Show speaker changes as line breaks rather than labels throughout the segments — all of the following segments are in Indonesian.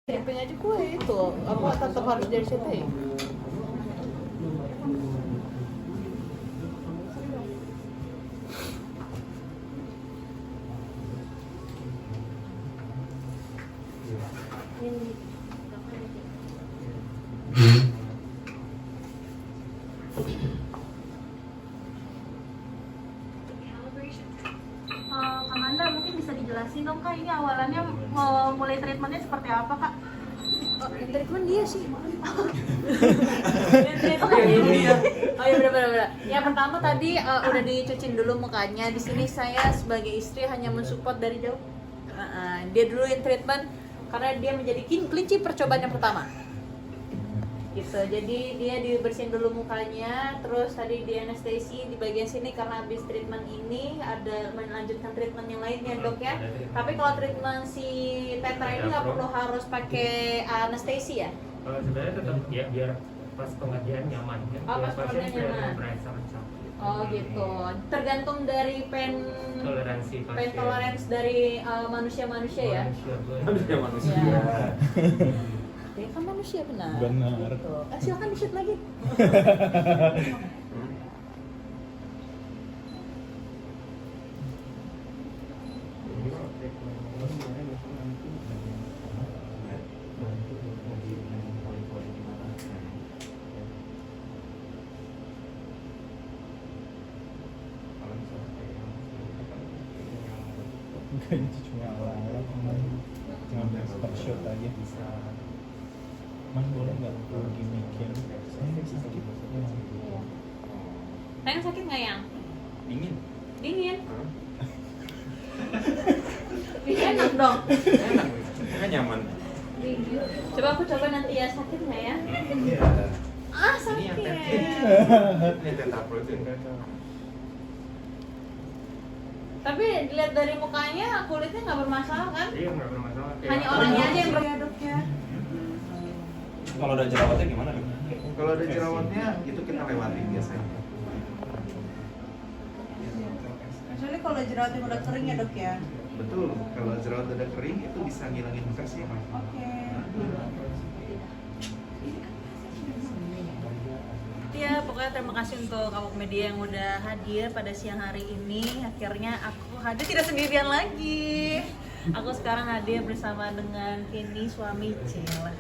Samping aja gue itu, apa tetap harus dari situ ya?
Amanda mungkin bisa dijelasin dong Kak, ini awalannya mulai treatmentnya seperti apa Kak?
Treatment dia sih.
Iya.
Oh iya benar-benar. Yang pertama tadi udah dicuciin dulu mukanya. Di sini saya sebagai istri hanya mensupport dari jauh. Dia dulu yang treatment karena dia menjadi kelinci percobaan yang pertama. Gitu. Jadi dia dibersihin dulu mukanya, terus tadi di anestesi di bagian sini karena habis treatment ini ada melanjutkan treatment yang lain ya dok ya. Tapi kalau treatment si tetra ini nggak perlu harus pakai anestesi ya?
Sebenarnya tetap ya biar pas pengerjaan nyaman kan.
Oh, pas
pasien
pengerjaan nyaman.
berasa sakit.
Oh gitu. Tergantung dari
Toleransi
pain tolerance dari manusia-manusia ya.
Manusia.
Ya kan manusia benar.
Benar.
Gitu. Silakan di-shoot lagi.
Enggak, itu cuma awal-awal cuma stop shot aja. Mas boleh nggak lagi mikir saya sakit ya.
Sayang sakit nggak yang?
Dingin.
Dingin. Enak dong.
Enak, kan nyaman.
Coba aku coba nanti ya, sakit nggak ya?
Iya.
Ah sakit.
Ini tetap protein.
Tapi dilihat dari mukanya kulitnya nggak bermasalah kan?
Iya nggak bermasalah.
Hanya orangnya aja yang beraduk ya.
Kalau ada jerawatnya gimana?
Kalau ada jerawatnya itu kita lewatin biasanya.
Kecuali kalau jerawatnya udah kering ya dok ya?
Betul. Kalau jerawat udah kering itu bisa ngilangin infeksi.
Oke.
Ya, pokoknya terima kasih untuk awak media yang udah hadir pada siang hari ini. Akhirnya aku hadir tidak sendirian lagi. Aku sekarang hadir bersama dengan Kenny, suami Cila.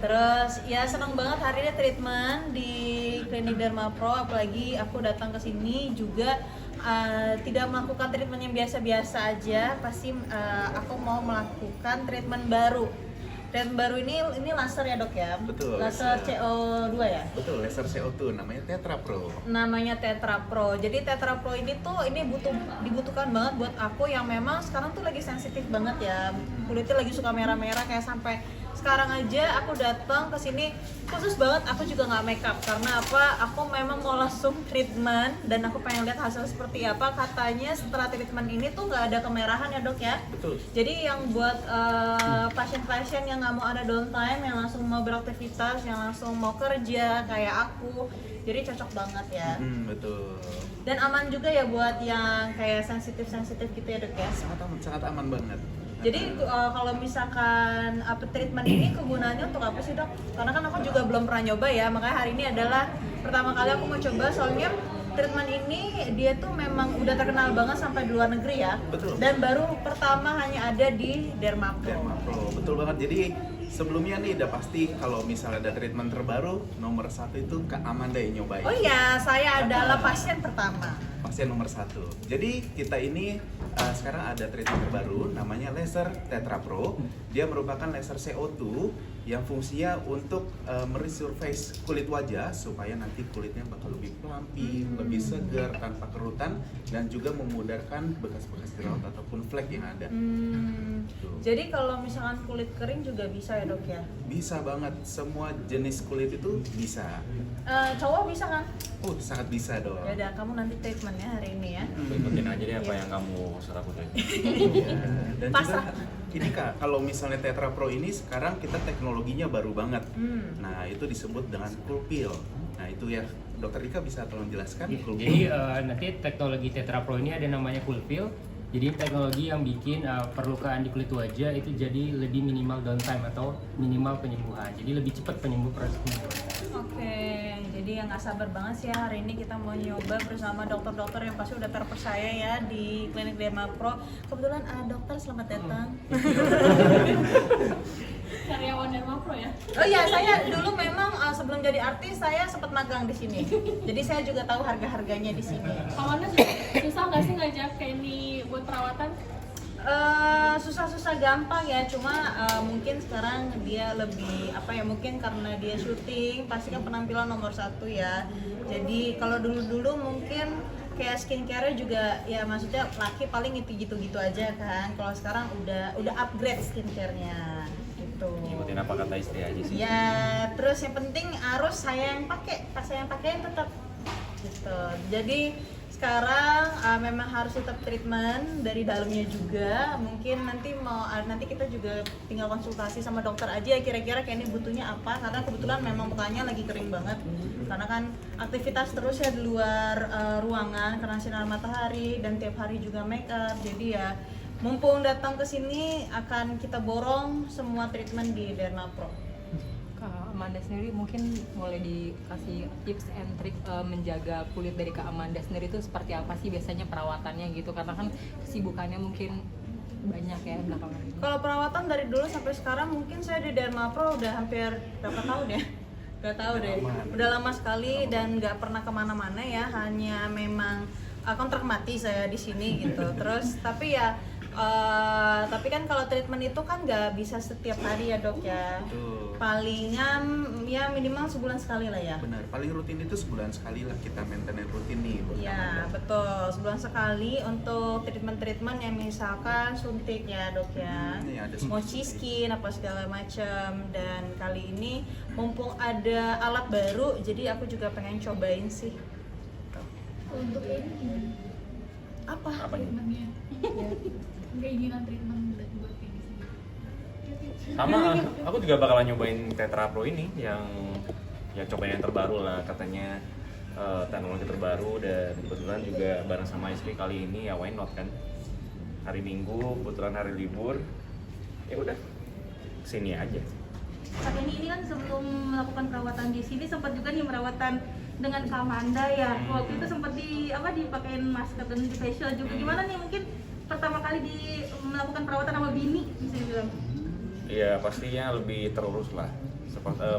Terus ya senang banget hari ini treatment di Klinik Derma Pro, apalagi aku datang ke sini juga tidak melakukan treatment yang biasa-biasa aja, pasti aku mau melakukan treatment baru. Treatment baru ini laser ya dok ya?
Betul,
Laser
laser.
CO2 ya?
Betul, laser CO2 namanya Tetra Pro.
Namanya Tetra Pro. Jadi Tetra Pro ini tuh dibutuhkan banget buat aku yang memang sekarang tuh lagi sensitif banget ya. Kulitnya lagi suka merah-merah kayak sampai sekarang aja aku datang ke sini khusus banget aku juga nggak makeup karena apa? Aku memang mau langsung treatment dan aku pengen lihat hasil seperti apa. Katanya setelah treatment ini tuh nggak ada kemerahan ya dok ya?
Betul.
Jadi yang buat pasien-pasien yang nggak mau ada downtime, yang langsung mau beraktivitas, yang langsung mau kerja kayak aku, jadi cocok banget ya.
Betul.
Dan aman juga ya buat yang kayak sensitif gitu ya dok ya.
Sangat aman banget.
Jadi kalau misalkan treatment ini kegunaannya untuk apa sih dok? Karena kan aku juga belum pernah nyoba ya, makanya hari ini adalah pertama kali aku mau coba soalnya treatment ini dia tuh memang udah terkenal banget sampai di luar negeri ya.
Betul.
Dan baru pertama hanya ada di Derma Pro.
Derma Pro, betul banget. Jadi sebelumnya nih udah pasti kalau misalnya ada treatment terbaru nomor 1 itu Kak Amanda yang nyobain.
Oh iya, saya adalah pasien pertama.
Pasien nomor 1. Jadi kita ini sekarang ada treatment terbaru namanya laser Tetra Pro. Dia merupakan laser CO2 yang fungsinya untuk meresurface kulit wajah supaya nanti kulitnya bakal lebih plumpy, lebih segar tanpa kerutan dan juga memudahkan bekas-bekas jerawat ataupun flek yang ada. Tuh.
Jadi kalau misalkan kulit kering juga bisa ya dok ya?
Bisa banget, semua jenis kulit itu bisa.
Cowok bisa kan?
Sangat bisa dong.
Ya udah, kamu nanti treatmentnya hari ini ya.
Ikutin aja deh apa yang kamu serabutin.
Iya. Dan
Pasrah.
juga ini Kak, kalau misalnya Tetra Pro ini sekarang kita teknologinya baru banget. Nah, itu disebut dengan cool peel. Nah, itu ya Dokter Rika bisa tolong jelaskan cool peel?
Jadi nanti teknologi Tetra Pro ini ada namanya Cool Peel. Jadi teknologi yang bikin perlukaan di kulit wajah itu jadi lebih minimal downtime atau minimal penyembuhan. Jadi lebih cepat proses penyembuhan.
Oke, jadi yang nggak sabar banget sih ya hari ini kita mau nyoba bersama dokter-dokter yang pasti udah terpercaya ya di klinik Derma Pro. Kebetulan dokter selamat datang.
Karyawan Derma Pro ya?
Oh iya, saya dulu memang sebelum jadi artis saya sempat magang di sini. Jadi saya juga tahu harga-harganya di sini.
Awalnya susah nggak sih ngajak Kenny buat perawatan?
Susah-susah gampang ya, cuma mungkin sekarang dia lebih apa ya, mungkin karena dia syuting pasti kan penampilan nomor 1 ya. Jadi kalau dulu-dulu mungkin kayak skincare juga ya, maksudnya laki paling itu gitu-gitu aja kan. Kalau sekarang udah upgrade skincare-nya gitu.
Ngikutin apa kata istri aja sih.
Ya, terus yang penting harus saya yang pakai, pas saya yang pakai tetap gitu. Jadi sekarang memang harus tetap treatment dari dalamnya juga. Mungkin nanti kita juga tinggal konsultasi sama dokter aja kira-kira kayak ini butuhnya apa, karena kebetulan memang mukanya lagi kering banget karena kan aktivitas terus ya di luar ruangan karena sinar matahari dan tiap hari juga make up. Jadi ya mumpung datang ke sini akan kita borong semua treatment di Derma Pro.
Kak Amanda sendiri mungkin boleh dikasih tips and trick menjaga kulit dari Kak Amanda sendiri itu seperti apa sih biasanya perawatannya gitu, karena kan kesibukannya mungkin banyak ya belakangan ini.
Kalau perawatan dari dulu sampai sekarang mungkin saya di Derma Pro udah hampir berapa tahun ya? Gak tahu deh, udah lama sekali dan nggak pernah kemana-mana ya, hanya memang kontrak mati saya di sini gitu. Terus tapi ya tapi kan kalau treatment itu kan nggak bisa setiap hari ya dok ya.
Betul.
Palingan ya minimal sebulan sekali lah ya.
Benar, paling rutin itu sebulan sekali lah kita maintain rutin nih buat
Iya
Amanda.
betul, sebulan sekali untuk treatment yang misalkan suntik ya dok ya,
Ya, ada
mochi skin apa segala macam. Dan kali ini mumpung ada alat baru, jadi aku juga pengen cobain sih.
Untuk ini
Apa?
treatmentnya, keinginan treatment buat Kenny sendiri.
Sama, aku juga bakalan nyobain Tetra Pro ini yang cobain yang terbaru lah, katanya teknologi terbaru, dan kebetulan juga bareng sama istri kali ini ya, why not kan, hari Minggu kebetulan hari libur, ya udah kesini aja.
Kak Kenny ini kan sebelum melakukan perawatan di sini sempat juga nih merawatan dengan Kak Amanda ya. Waktu itu sempat dipakein masker dan di facial juga. Gimana nih mungkin pertama kali melakukan perawatan sama bini bisa dibilang?
Iya pastinya lebih terurus lah.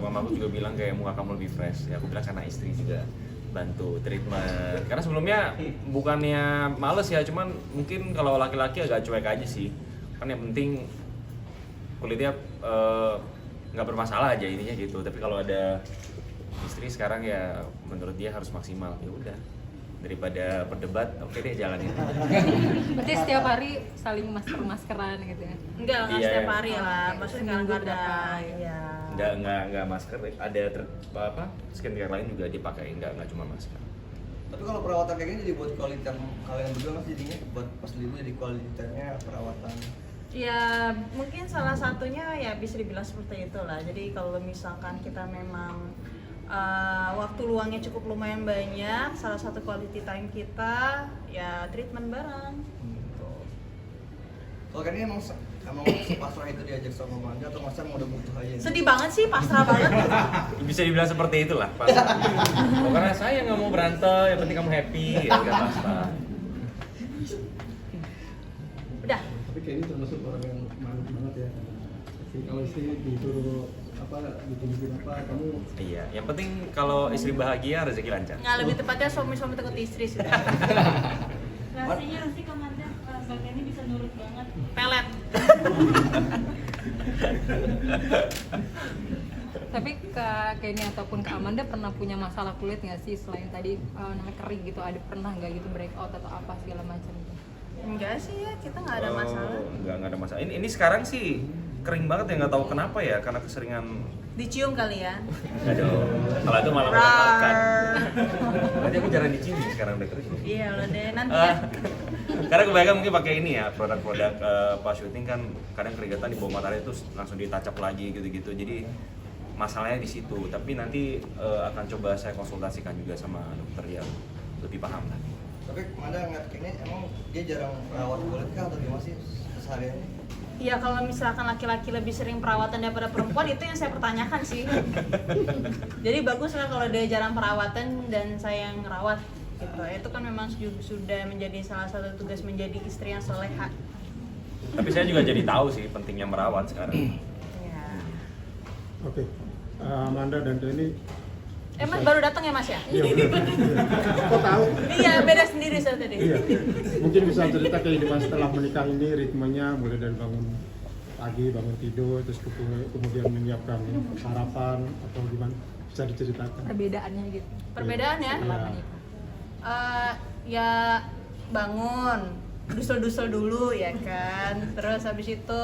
Mamaku juga bilang kayak muka kamu lebih fresh. Ya aku bilang karena istri juga bantu treatment. Karena sebelumnya bukannya males ya, cuman mungkin kalau laki-laki agak cuek aja sih. Kan yang penting kulitnya nggak bermasalah aja intinya gitu. Tapi kalau ada istri sekarang ya menurut dia harus maksimal. Ya udah, daripada berdebat, oke deh jalanin.
Berarti setiap hari saling maskeran gitu ya?
Enggak
Iya.
setiap hari lah, maksudnya
Seminggu
kadang-kadang.
berapa?
Iya.
Nggak masker, ada skincare lain juga dipakai, nggak cuma masker.
Tapi kalau perawatan kayak gini jadi buat quality time kalian berdua mas, jadinya buat pas libur jadi quality time-nya perawatan.
Ya mungkin salah satunya ya bisa dibilang seperti itulah. Jadi kalau misalkan kita memang waktu luangnya cukup lumayan banyak, salah satu quality time kita ya treatment bareng.
Kalau kan ini emang sepasrah itu diajak sama Amanda atau masa mau udah butuh aja?
Sedih banget sih, pasrah banget.
Bisa dibilang seperti itulah pas. Karena saya nggak mau berantem, yang penting kamu happy, ya udah basta.
Udah.
Tapi kayak ini termasuk orang yang manut banget ya. Kalau istri disuruh bikin apa, kamu
Iya, yang penting kalau istri bahagia rezeki lancar.
Nggak, lebih tepatnya suami-suami takut istri sih.
Rasanya Kak Amanda, Kak Kenny bisa nurut banget.
Pelet.
Tapi Kak Kenny ataupun Kak Amanda pernah punya masalah kulit nggak sih selain tadi namanya kering gitu, ada pernah nggak gitu breakout atau apa segala macam gitu?
Enggak sih ya, kita nggak ada masalah.
Nggak ada masalah. Ini sekarang sih kering banget ya, nggak tahu kenapa ya, karena keseringan.
Dicium kali ya.
Aduh, kalau itu malah melepaskan. Berarti aku jarang dicium sekarang udah kering.
Iya udah deh, nanti ya.
Karena kebanyakan mungkin pakai ini ya, produk-produk pas syuting kan kadang keringetan di bawah matahari terus langsung ditacap lagi gitu-gitu. Jadi masalahnya di situ. Tapi nanti akan coba saya konsultasikan juga sama dokter yang lebih paham lah.
Tapi Amanda ngeliat kayaknya emang dia jarang merawat kulit kah atau gimana sih kesehariannya?
Ya kalau misalkan laki-laki lebih sering perawatan daripada perempuan itu yang saya pertanyakan sih. Jadi bagus lah kalau dia jarang perawatan dan saya yang ngerawat gitu. Itu kan memang sudah menjadi salah satu tugas menjadi istri yang soleha.
Tapi saya juga jadi tahu sih pentingnya merawat sekarang.
Ya.
Oke, Amanda dan Kenny.
Mas baru datang ya Mas ya?
Iya benar. Kok tahu?
Iya beda sendiri saya tadi.
Iya. Mungkin bisa cerita kehidupan setelah menikah ini, ritmenya mulai dari bangun pagi, bangun tidur, terus kemudian menyiapkan sarapan atau gimana? Bisa diceritakan?
Perbedaannya gitu.
Perbedaan ya?
Iya.
Ya bangun, dusel-dusel dulu ya kan. Terus habis itu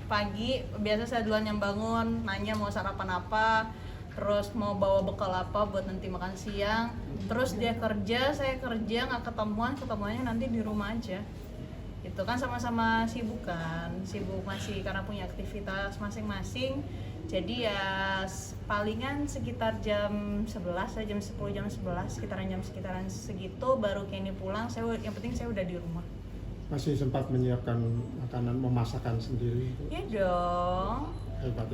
pagi biasa saya duluan yang bangun, nanya mau sarapan apa, terus mau bawa bekal apa buat nanti makan siang. Terus dia kerja, saya kerja, nggak ketemuannya nanti di rumah aja. Itu kan sama-sama sibuk kan, sibuk masih karena punya aktivitas masing-masing. Jadi ya palingan sekitar jam 11, jam 10, jam 11, sekitaran segitu baru Kenny pulang. Yang penting saya udah di rumah.
Masih sempat menyiapkan makanan, memasakkan sendiri?
Iya dong.
Hebat.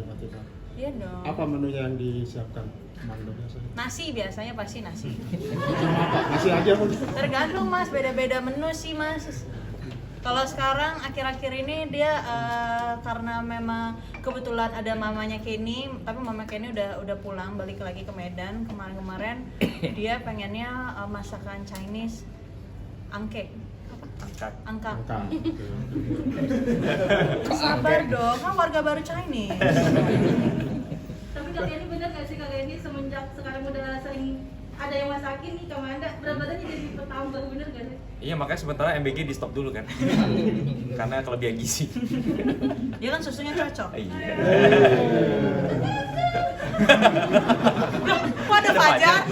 Iya dong.
Apa menunya yang disiapkan Amanda biasanya?
Nasi biasanya pasti nasi.
Apa? Nasi aja mungkin?
Tergantung Mas, beda-beda menu sih Mas. Kalau sekarang akhir-akhir ini dia karena memang kebetulan ada mamanya Kenny, tapi mama Kenny udah pulang balik lagi ke Medan kemarin dia pengennya masakan Chinese angke. Angka. Sabar dong, kan warga baru Chinese.
Tapi Kak Kenny bener gak sih Kak Kenny semenjak sekarang udah sering ada yang masakin nih Kak Amanda, berat badannya jadi bertambah, bener gak sih?
Iya, makanya sementara MBG di stop dulu kan. Karena kelebihan gizi.
Dia kan susunya cocok.
Iya.
Kok ada Fajar?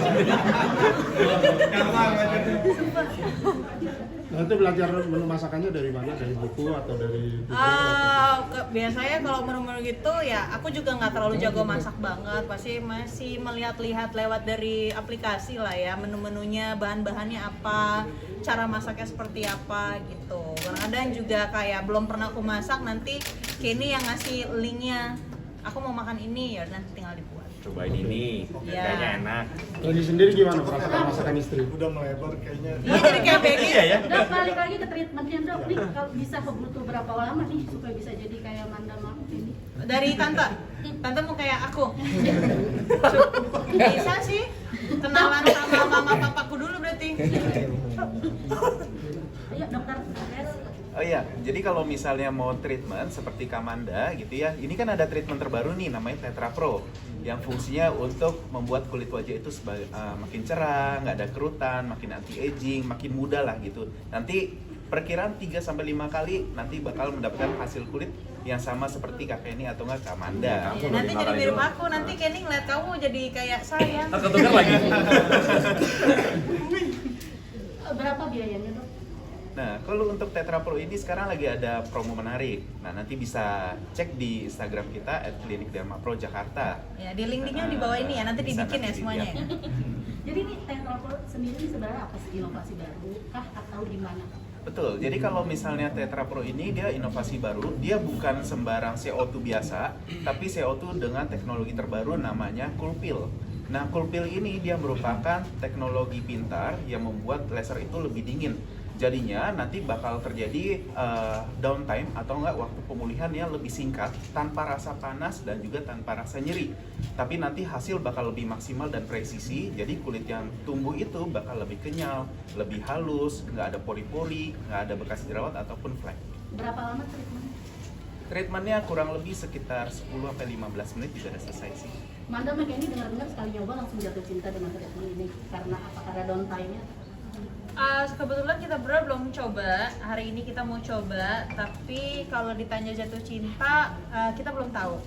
Nah, itu belajar menu masakannya dari mana? Dari buku atau dari
Biasanya kalau menu-menu gitu ya aku juga nggak terlalu jago masak banget, pasti masih melihat-lihat lewat dari aplikasi lah ya, menu-menunya, bahan-bahannya apa, cara masaknya seperti apa gitu. Kadang-kadang juga kayak belum pernah aku masak, nanti Kenny yang ngasih linknya, aku mau makan ini ya nanti tinggal dibuat.
Cobain ini,
Iya.
kayaknya enak.
Kenny sendiri gimana merasakan masakan istri?
Udah melebar kayaknya.
Iya jadi kayak Becky.
Iya ya.
Dok, balik lagi ke treatmentnya Dok, nih kalau bisa butuh berapa lama nih supaya bisa jadi kayak Amanda Mama ini?
Dari tante mau kayak aku. Bisa sih, kenalan sama mama papaku dulu berarti.
Ayo dokter, tes.
Oh iya, jadi kalau misalnya mau treatment seperti Kamanda gitu ya, ini kan ada treatment terbaru nih namanya Tetra Pro yang fungsinya untuk membuat kulit wajah itu makin cerah, nggak ada kerutan, makin anti-aging, makin muda lah gitu. Nanti perkiraan 3-5 kali nanti bakal mendapatkan hasil kulit yang sama seperti Kak Kenny atau nggak Kamanda.
Iya, nanti jadi mirip aku, nanti Kenny ngeliat kamu jadi kayak saya.
Tertukar lagi.
Berapa biayanya Dok?
Nah, kalau untuk Tetra Pro ini sekarang lagi ada promo menarik. Nah, nanti bisa cek di Instagram kita @klinikdermapro_jakarta.
Ya, di link-linknya di bawah ini ya, nanti
Bisa
dibikin ya
nanti
semuanya.
dilihat.
Jadi ini Tetra Pro sendiri sebenarnya apa sih, inovasi baru kah atau gimana?
Betul, jadi kalau misalnya Tetra Pro ini dia inovasi baru, dia bukan sembarang CO2 biasa, tapi CO2 dengan teknologi terbaru namanya Coolpil. Nah, Coolpil ini dia merupakan teknologi pintar yang membuat laser itu lebih dingin. Jadinya nanti bakal terjadi downtime atau enggak waktu pemulihan yang lebih singkat tanpa rasa panas dan juga tanpa rasa nyeri. Tapi nanti hasil bakal lebih maksimal dan presisi. Jadi kulit yang tumbuh itu bakal lebih kenyal, lebih halus, nggak ada pori-pori, nggak ada bekas jerawat ataupun flek.
Berapa lama treatmentnya?
Treatmentnya kurang lebih sekitar 10-15 menit juga udah selesai sih.
Amanda sama Kenny dengar-dengar sekali nyoba langsung jatuh cinta dengan treatment ini karena apa? Karena downtime-nya?
Kebetulan kita berdua belum coba, hari ini kita mau coba, tapi kalau ditanya jatuh cinta, kita belum tahu.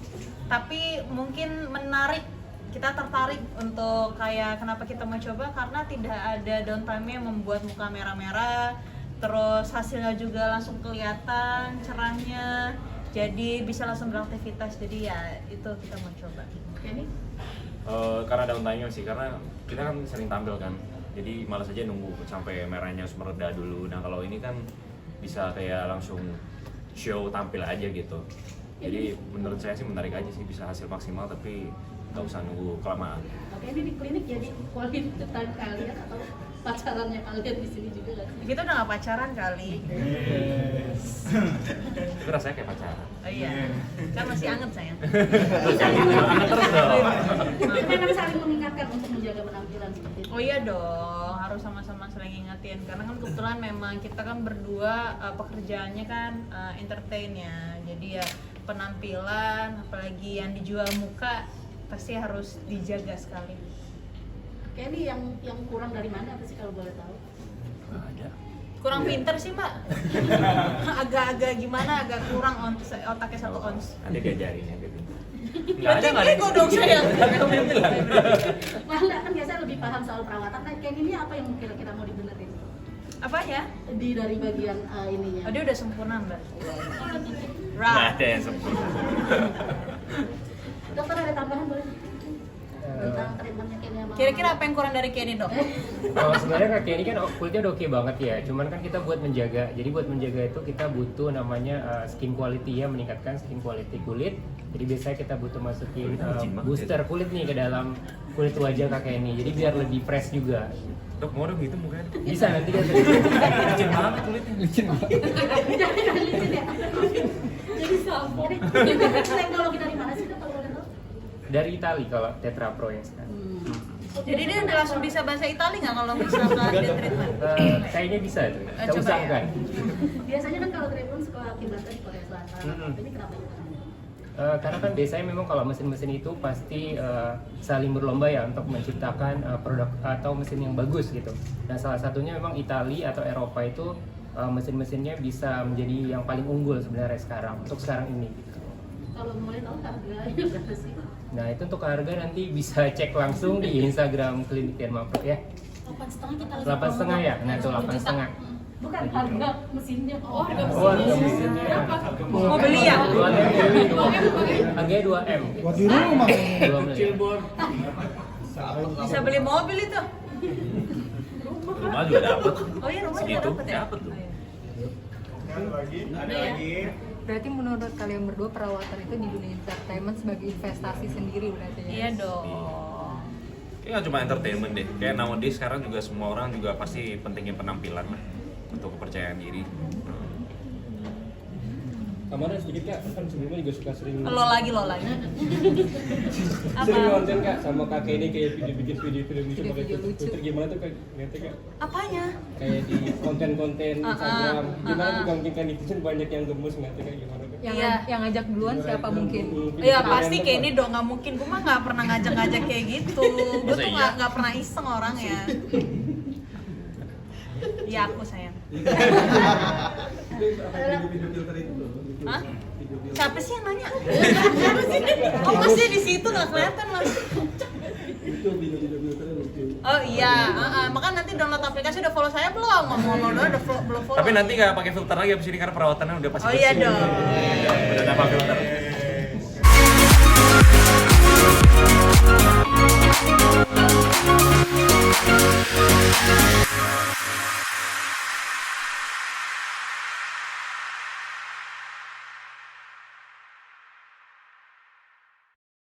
Tapi mungkin menarik, kita tertarik untuk kayak kenapa kita mau coba, karena tidak ada downtime yang membuat muka merah-merah, terus hasilnya juga langsung kelihatan cerahnya, jadi bisa langsung beraktivitas, jadi ya itu kita mau coba.
Kenny?
Karena downtime sih, karena kita kan sering tampil kan. Jadi malas aja nunggu sampai merahnya harus mereda dulu. Nah kalau ini kan bisa kayak langsung show tampil aja gitu. Jadi menurut saya sih menarik aja sih, bisa hasil maksimal tapi nggak usah nunggu kelamaan.
Oke, ini di klinik jadi quality time kalian atau pacarannya kalian di sini juga kan?
Kita udah gak pacaran kali.
Itu rasanya kayak pacaran.
Oh iya, kan masih anget sayang.
Anget terus dong.
Itu memang saling mengingatkan untuk menjaga penampilan seperti itu.
Oh iya dong, harus sama-sama saling ingetin. Karena kan kebetulan memang kita kan berdua pekerjaannya kan entertain ya. Jadi ya penampilan, apalagi yang dijual muka pasti harus dijaga sekali.
Kenny yang kurang dari mana apa sih kalau boleh tahu?
Nggak ada.
Kurang pinter sih mbak. Agak-agak gimana, agak kurang otaknya 1 ons.
Ada diajarin ya gitu.
Berarti ego dong saya.
Wah, enggak, kan biasa lebih paham soal perawatan. Nah, Kenny ini apa yang kira-kira mau dibenerin?
Apa ya?
Dari bagian ininya.
Oh, dia udah sempurna mbak.
Nggak ada yang sempurna.
Dokter ada tambahan boleh? Tentang treatmentnya Kenny sama
Kira-kira apa yang kurang dari Kenny dok?
Oh, sebenarnya Kak Kenny kan kulitnya udah oke banget ya. Cuman kan kita buat menjaga. Jadi buat menjaga itu kita butuh namanya skin quality ya, meningkatkan skin quality kulit. Jadi biasanya kita butuh masukin booster kulit nih ke dalam kulit wajah Kak Kenny. Jadi biar lebih fresh juga.
Dok mau dong gitu mukanya.
Bisa nanti kan.
Licin banget kulitnya.
licin ya? Jadi sampo. Teknologi dari mana sih kalau boleh tahu?
Dari Itali kalau Tetra Pro yang sekarang.
Jadi dia udah langsung bisa bahasa Itali nggak kalau misalkan dia treatment?
Kayaknya bisa tuh. Kita
Coba
usahakan.
Biasanya kan kalau treatment suka kiblatnya di Korea Selatan. Ini kenapa?
Karena kan biasanya memang kalau mesin-mesin itu pasti saling berlomba ya untuk menciptakan produk atau mesin yang bagus gitu. Nah salah satunya memang Italia atau Eropa itu mesin-mesinnya bisa menjadi yang paling unggul sebenarnya sekarang untuk sekarang ini. Gitu.
Kalau boleh tahu harganya berapa sih?
Nah itu untuk harga nanti bisa cek langsung di Instagram Klinik Dermapro ya.
8,5 kita
8,5 ya? Nah itu 8,5.
Bukan harga mesinnya. Oh, harga
Oh harga mesinnya.
Mau beli ya?
2M. Harganya 2M.
Buat di rumah.
Bisa beli mobil itu?
Rumah juga dapat.
Oh iya rumah juga
Segitu
dapat ya?
dapat tuh.
Berarti menurut kalian berdua perawatan itu di dunia entertainment sebagai investasi sendiri berarti ya?
Iya dong.
Kayaknya nggak cuma entertainment deh. Kayak nowadays sekarang juga semua orang juga pasti pentingin penampilan lah untuk kepercayaan diri.
Kamera sedikit Kak, kan sebelumnya juga suka sering
Lo lagi.
sering nonton Kak sama kakek ini kayak bikin video-video lucu pakai
Video-video lucu.
filter gimana tuh Kak? Lihatnya Kak,
Apanya?
kayak di konten-konten Instagram. Gimana
uh-uh.
juga mungkin kan netizen banyak yang gemes ngerti Kak gimana Kak?
Yang,
Iya.
yang ngajak duluan siapa mungkin?
Iya pasti Kenny dong, nggak mungkin. Gue mah nggak pernah ngajak-ngajak kayak gitu. Gue tuh
Masa iya?
nggak pernah iseng orangnya. Iya aku sayang. Hah? Siapa sih yang nanya? Siapa sih? Oh masih di situ nggak kelihatan mas. Oh iya, makanya nanti download aplikasi udah follow saya belum? Ngomong-ngomong udah belum follow.
Tapi nanti nggak pakai filter lagi abis ini karena perawatannya udah pasti
Oh iya
bersih.
dong.